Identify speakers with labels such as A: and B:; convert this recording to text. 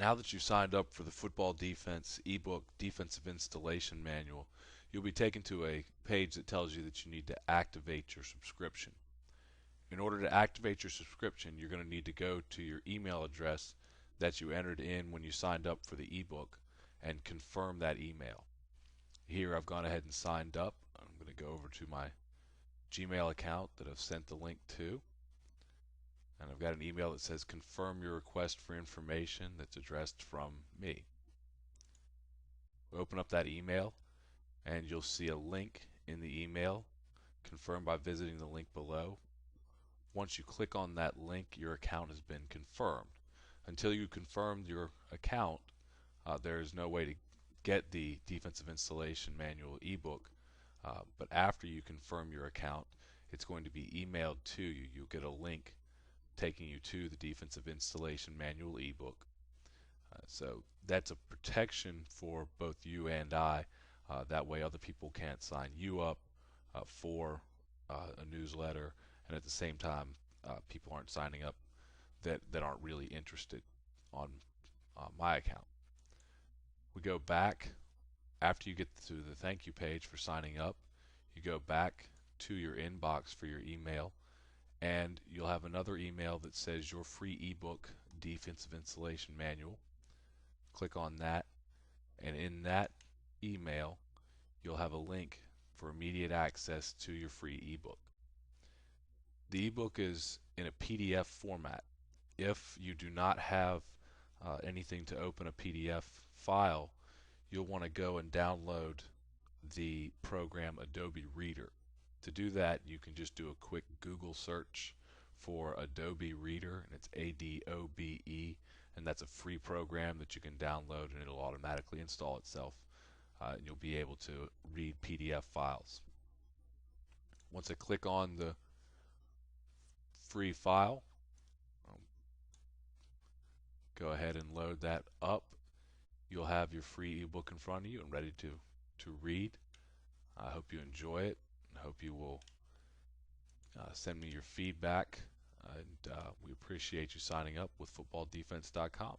A: Now that you've signed up for the Football Defense eBook Defensive Installation Manual, you'll be taken to a page that tells you that you need to activate your subscription. In order to activate your subscription, you're going to need to go to your email address that you entered in when you signed up for the ebook and confirm that email. Here I've gone ahead and signed up. I'm going to go over to my Gmail account that I've sent the link to, and I've got an email that says confirm your request for information that's addressed from me. We open up that email and you'll see a link in the email. Confirm by visiting the link below. Once you click on that link, your account has been confirmed. Until you confirm your account, there is no way to get the Defensive Installation Manual ebook. But after you confirm your account, it's going to be emailed to you. You'll get a link taking you to the Defensive Installation Manual ebook. So that's a protection for both you and I. That way other people can't sign you up for a newsletter, and at the same time people aren't signing up that aren't really interested on my account. We go back after you get to the thank you page for signing up. You go back to your inbox for your email, and you'll have another email that says your free ebook Defensive Installation Manual. Click on that, and in that email you'll have a link for immediate access to your free ebook. The ebook is in a PDF format. If you do not have anything to open a PDF file, you'll want to go and download the program Adobe Reader. To do that, you can just do a quick Google search for Adobe Reader, and it's ADOBE, and that's a free program that you can download, and it'll automatically install itself. And you'll be able to read PDF files. Once I click on the free file, go ahead and load that up. You'll have your free ebook in front of you and ready to read. I hope you enjoy it. I hope you will send me your feedback, and we appreciate you signing up with footballdefense.com.